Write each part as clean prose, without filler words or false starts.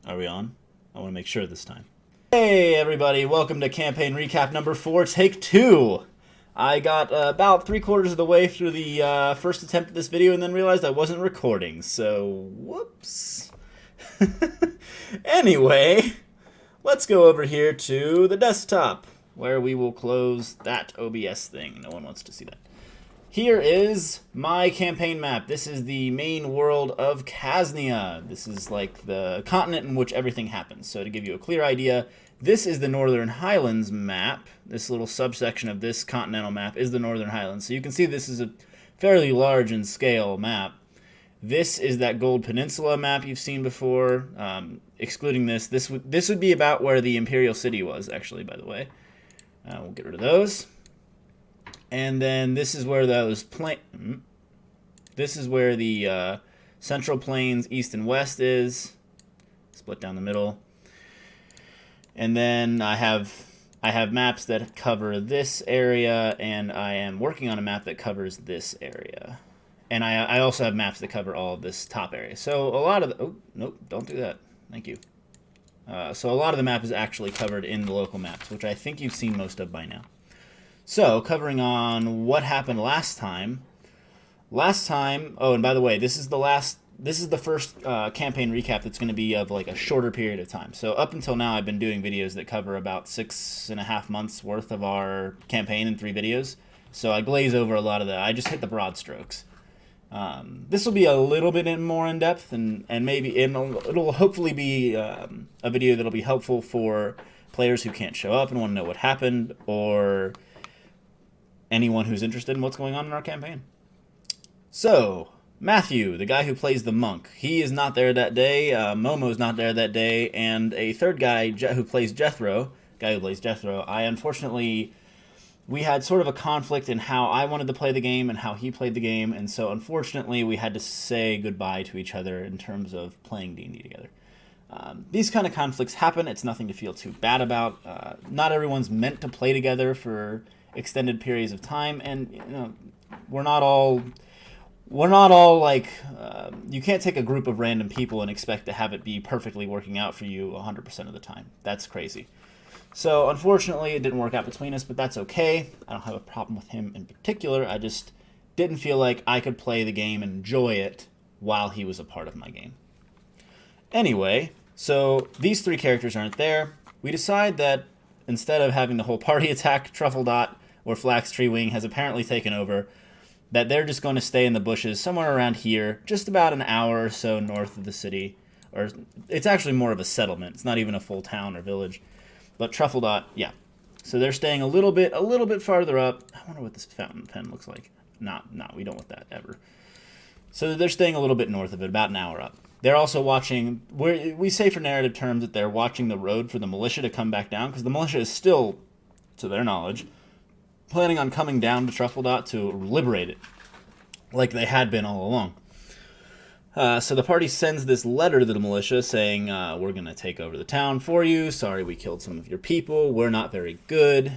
Are we on? I want to make sure this time. Hey everybody, welcome to campaign recap number 4, take 2. I got about 3/4 of the way through the first attempt at this video and then realized I wasn't recording, so whoops. Anyway, let's go over here to the desktop, where we will close that OBS thing. No one wants to see that. Here is my campaign map. This is the main world of Kasnia. This is like the continent in which everything happens. So to give you a clear idea, this is the Northern Highlands map. This little subsection of this continental map is the Northern Highlands. So you can see this is a fairly large in scale map. This is that Gold Peninsula map you've seen before. Excluding this would be about where the Imperial City was, actually, by the way. We'll get rid of those. And then this is where this is where the Central Plains East and West is, split down the middle. And then I have maps that cover this area, and I am working on a map that covers this area. And I also have maps that cover all of this top area. So a lot of the, oh, nope, don't do that. Thank you. So a lot of the map is actually covered in the local maps, which I think you've seen most of by now. So, covering on what happened last time. Oh, and by the way, this is the first campaign recap that's going to be of like a shorter period of time. So up until now, I've been doing videos that cover about 6.5 months worth of our campaign in 3 videos. So I glaze over a lot of that. I just hit the broad strokes. This will be a little bit more in depth, and maybe it'll hopefully be a video that'll be helpful for players who can't show up and want to know what happened, or anyone who's interested in what's going on in our campaign. So, Matthew, the guy who plays the monk, he is not there that day. Momo's not there that day, and a third guy who plays Jethro, we had sort of a conflict in how I wanted to play the game and how he played the game, and so unfortunately we had to say goodbye to each other in terms of playing D&D together. These kind of conflicts happen. It's nothing to feel too bad about. Not everyone's meant to play together for extended periods of time, and we're not all like you can't take a group of random people and expect to have it be perfectly working out for you 100% of the time. That's crazy. So unfortunately it didn't work out between us, but that's okay. I don't have a problem with him in particular. I just didn't feel like I could play the game and enjoy it while he was a part of my game. Anyway, so these 3 characters aren't there. We decide that instead of having the whole party attack Truffle Dot, where Flax Tree Wing has apparently taken over, that they're just going to stay in the bushes somewhere around here, just about an hour or so north of the city. Or it's actually more of a settlement. It's not even a full town or village. But Truffle Dot, yeah. So they're staying a little bit farther up. I wonder what this fountain pen looks like. No, we don't want that ever. So they're staying a little bit north of it, about an hour up. They're also watching, we say for narrative terms that they're watching the road for the militia to come back down, because the militia is still, to their knowledge, planning on coming down to Truffle Dot to liberate it, like they had been all along. So the party sends this letter to the militia saying, we're going to take over the town for you. Sorry we killed some of your people. We're not very good.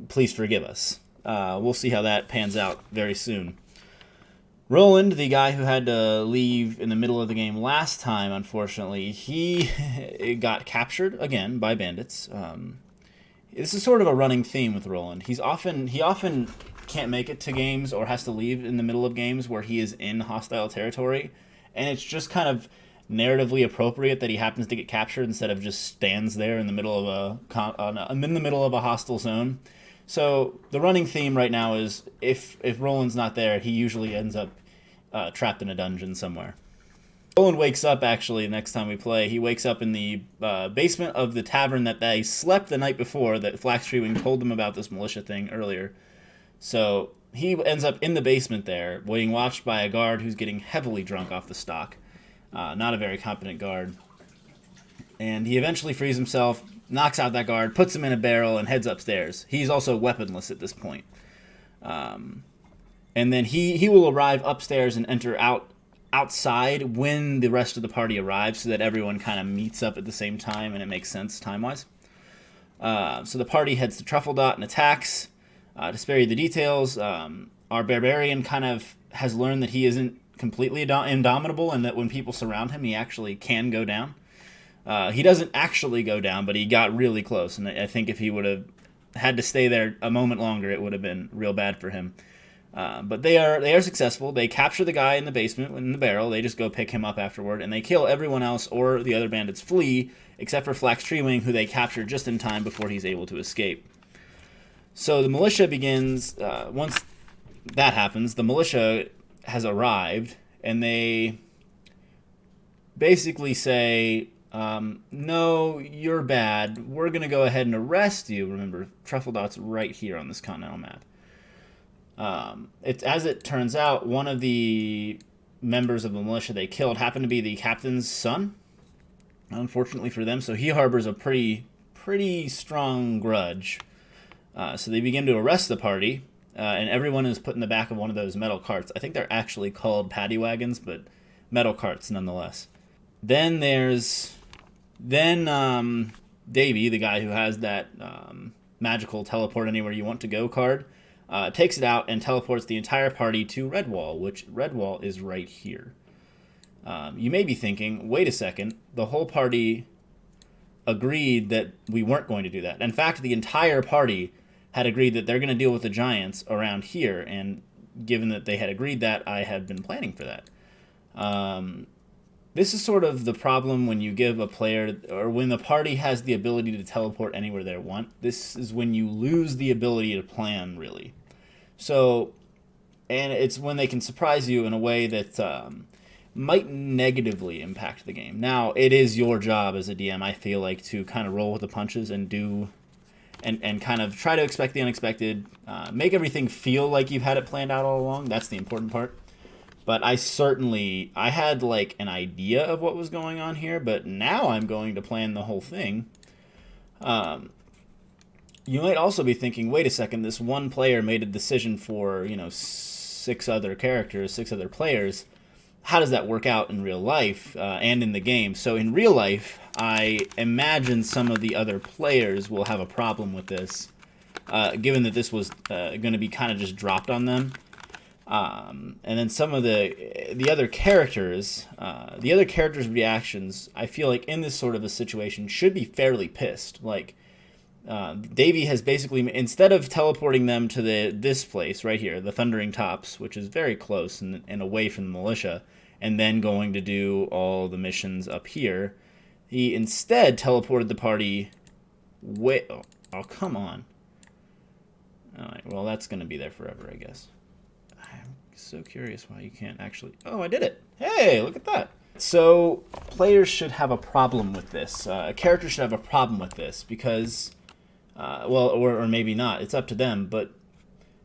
Please forgive us. We'll see how that pans out very soon. Roland, the guy who had to leave in the middle of the game last time, unfortunately, he got captured again by bandits. This is sort of a running theme with Roland. He often can't make it to games or has to leave in the middle of games where he is in hostile territory, and it's just kind of narratively appropriate that he happens to get captured instead of just stands there in the middle of a hostile zone. So the running theme right now is if Roland's not there, he usually ends up trapped in a dungeon somewhere. Roland wakes up, actually, next time we play. He wakes up in the basement of the tavern that they slept the night before, that Flax Tree Wing told them about this militia thing earlier. So he ends up in the basement there, being watched by a guard who's getting heavily drunk off the stock. Not a very competent guard. And he eventually frees himself, knocks out that guard, puts him in a barrel, and heads upstairs. He's also weaponless at this point. And then he will arrive upstairs and enter outside when the rest of the party arrives, so that everyone kind of meets up at the same time and it makes sense time-wise. So the party heads to Truffle Dot and attacks. To spare you the details, our barbarian kind of has learned that he isn't completely indomitable, and that when people surround him, he actually can go down. He doesn't actually go down, but he got really close, and I think if he would have had to stay there a moment longer, it would have been real bad for him. But they are successful. They capture the guy in the basement in the barrel. They just go pick him up afterward, and they kill everyone else, or the other bandits flee, except for Flax Treewing, who they capture just in time before he's able to escape. So the militia begins. Once that happens, the militia has arrived, and they basically say, no, you're bad. We're going to go ahead and arrest you. Remember, Truffle Dot's right here on this continental map. As it turns out, one of the members of the militia they killed happened to be the captain's son, unfortunately for them. So he harbors a pretty strong grudge. So they begin to arrest the party, and everyone is put in the back of one of those metal carts. I think they're actually called paddy wagons, but metal carts nonetheless. Then there's Davey, the guy who has that magical teleport anywhere you want to go card, takes it out and teleports the entire party to Redwall, which Redwall is right here. You may be thinking, wait a second, the whole party agreed that we weren't going to do that. In fact, the entire party had agreed that they're going to deal with the giants around here, and given that they had agreed that, I had been planning for that. This is sort of the problem when you give a player, or when the party has the ability to teleport anywhere they want. This is when you lose the ability to plan, really. So, and it's when they can surprise you in a way that might negatively impact the game. Now, it is your job as a DM, I feel like, to kind of roll with the punches and and kind of try to expect the unexpected, make everything feel like you've had it planned out all along. That's the important part. But I had like an idea of what was going on here, but now I'm going to plan the whole thing. You might also be thinking, wait a second, this one player made a decision for, 6 other characters, 6 other players. How does that work out in real life and in the game? So in real life, I imagine some of the other players will have a problem with this, given that this was going to be kind of just dropped on them. And then some of the other characters' reactions, I feel like in this sort of a situation should be fairly pissed. Like, Davey has basically, instead of teleporting them to this place right here, the Thundering Tops, which is very close and away from the militia, and then going to do all the missions up here, he instead teleported the party way... Oh, come on. Alright, well, that's going to be there forever, I guess. I'm so curious why you can't actually... Oh, I did it! Hey, look at that! So, players should have a problem with this. A character should have a problem with this, because... or maybe not. It's up to them. But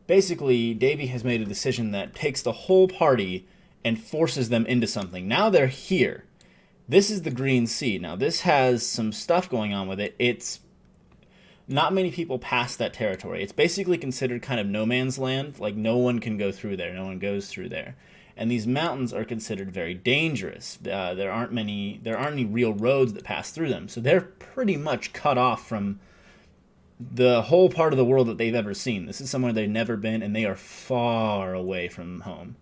basically, Davey has made a decision that takes the whole party and forces them into something. Now they're here. This is the Green Sea. Now, this has some stuff going on with it. It's not many people pass that territory. It's basically considered kind of no man's land. Like, no one can go through there. No one goes through there. And these mountains are considered very dangerous. There aren't any real roads that pass through them. So they're pretty much cut off from the whole part of the world that they've ever seen. This is somewhere they've never been, and they are far away from home.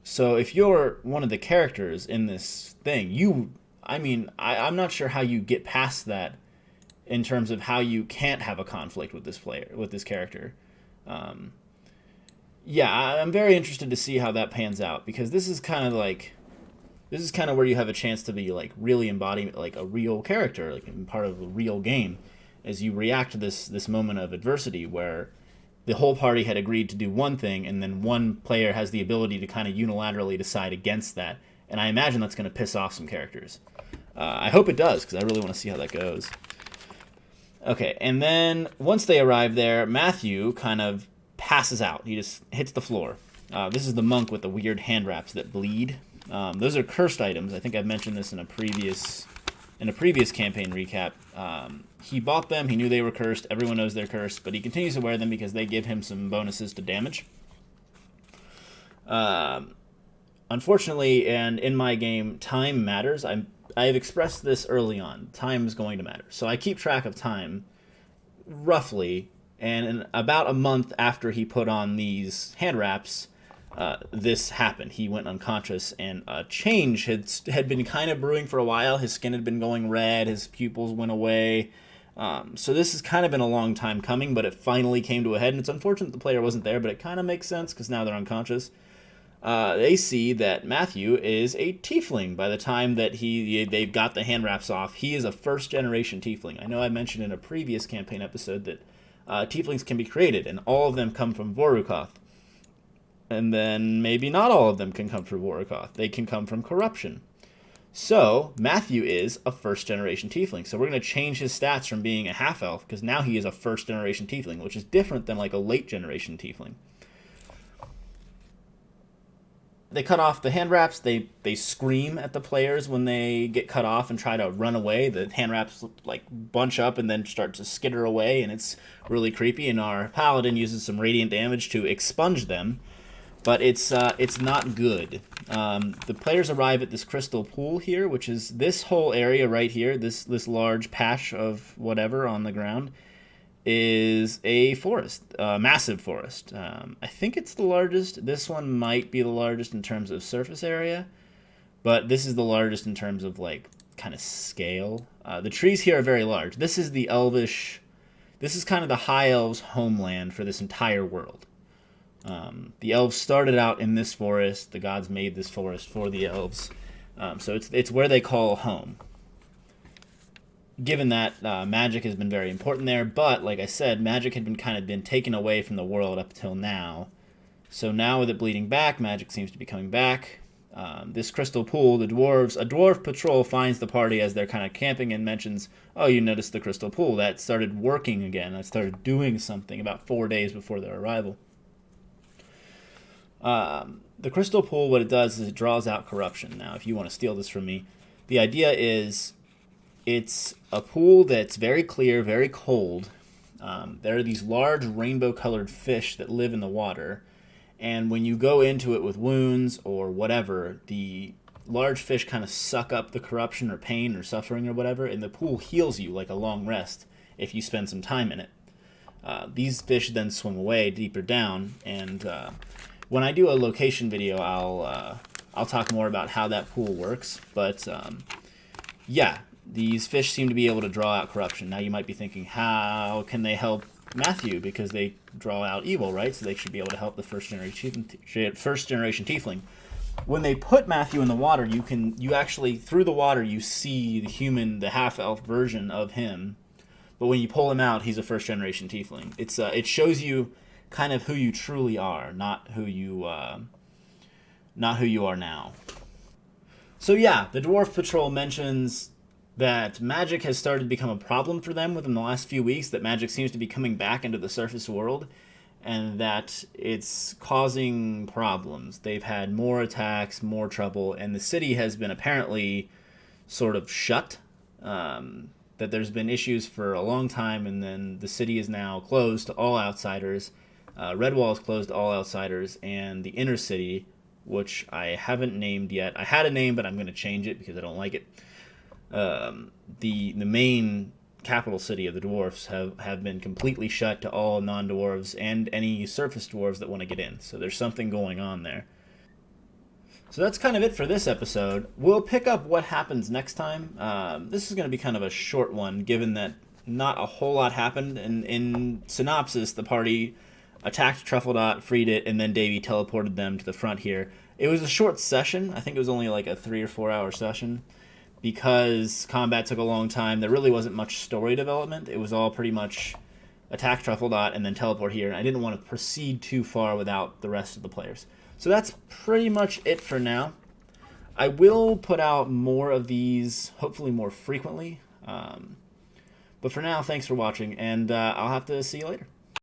So if you're one of the characters in this thing, I'm not sure how you get past that in terms of how you can't have a conflict with this character. I'm very interested to see how that pans out, because this is kind of where you have a chance to be like really embodying like a real character, like part of a real game, as you react to this moment of adversity where the whole party had agreed to do one thing, and then one player has the ability to kind of unilaterally decide against that. And I imagine that's going to piss off some characters. I hope it does, because I really want to see how that goes. Okay, and then once they arrive there, Matthew kind of passes out. He just hits the floor. This is the monk with the weird hand wraps that bleed. Those are cursed items. I think I've mentioned this in a previous campaign recap. He bought them. He knew they were cursed. Everyone knows they're cursed, but he continues to wear them because they give him some bonuses to damage. Unfortunately, and in my game, time matters. I've expressed this early on. Time is going to matter. So I keep track of time, roughly, and in about a month after he put on these hand wraps, this happened. He went unconscious, and a change had been kind of brewing for a while. His skin had been going red, his pupils went away. So this has kind of been a long time coming, but it finally came to a head, and it's unfortunate the player wasn't there, but it kind of makes sense because now they're unconscious. They see that Matthew is a tiefling by the time that they've got the hand wraps off. He is a first-generation tiefling. I know I mentioned in a previous campaign episode that tieflings can be created, and all of them come from Vorukoth. And then maybe not all of them can come from Vorukoth. They can come from corruption. So Matthew is a first-generation tiefling. So we're going to change his stats from being a half-elf, because now he is a first-generation tiefling, which is different than like a late-generation tiefling. They cut off the hand wraps. They scream at the players when they get cut off and try to run away. The hand wraps like bunch up and then start to skitter away, and it's really creepy. And our paladin uses some radiant damage to expunge them, but it's not good. The players arrive at this crystal pool here, which is this whole area right here. This large patch of whatever on the ground is a forest, a massive forest. I think it's the largest. This one might be the largest in terms of surface area, but this is the largest in terms of like kind of scale. The trees here are very large. This is the elvish, this is kind of the high elves' homeland for this entire world. The elves started out in this forest. The gods made this forest for the elves. So it's where they call home. Given that magic has been very important there, but like I said, magic had been taken away from the world up till now. So now with it bleeding back, magic seems to be coming back. This crystal pool, a dwarf patrol finds the party as they're kind of camping and mentions, "Oh, you noticed the crystal pool? That started working again. That started doing something about 4 days before their arrival." The crystal pool, what it does is it draws out corruption. Now, if you want to steal this from me, the idea is it's a pool that's very clear, very cold. There are these large rainbow-colored fish that live in the water, and when you go into it with wounds or whatever, the large fish kind of suck up the corruption or pain or suffering or whatever, and the pool heals you like a long rest if you spend some time in it. These fish then swim away deeper down, and when I do a location video, I'll talk more about how that pool works. But yeah, these fish seem to be able to draw out corruption. Now you might be thinking, how can they help Matthew? Because they draw out evil, right? So they should be able to help the first generation tiefling. When they put Matthew in the water, you actually through the water you see the half-elf version of him. But when you pull him out, he's a first generation tiefling. It shows you kind of who you truly are, not who you are now. So yeah, the Dwarf Patrol mentions that magic has started to become a problem for them within the last few weeks, that magic seems to be coming back into the surface world, and that it's causing problems. They've had more attacks, more trouble, and the city has been apparently sort of shut. That there's been issues for a long time, and then the city is now closed to all outsiders. Redwall is closed to all outsiders, and the inner city, which I haven't named yet. I had a name, but I'm going to change it because I don't like it. The main capital city of the dwarfs have been completely shut to all non-dwarves and any surface dwarves that want to get in. So there's something going on there. So that's kind of it for this episode. We'll pick up what happens next time. This is going to be kind of a short one, given that not a whole lot happened. And in synopsis, the party attacked Truffledot, freed it, and then Davy teleported them to the front here. It was a short session. I think it was only like a 3 or 4 hour session. Because combat took a long time, there really wasn't much story development. It was all pretty much attack Truffledot and then teleport here. And I didn't want to proceed too far without the rest of the players. So that's pretty much it for now. I will put out more of these, hopefully more frequently. But for now, thanks for watching, and I'll have to see you later.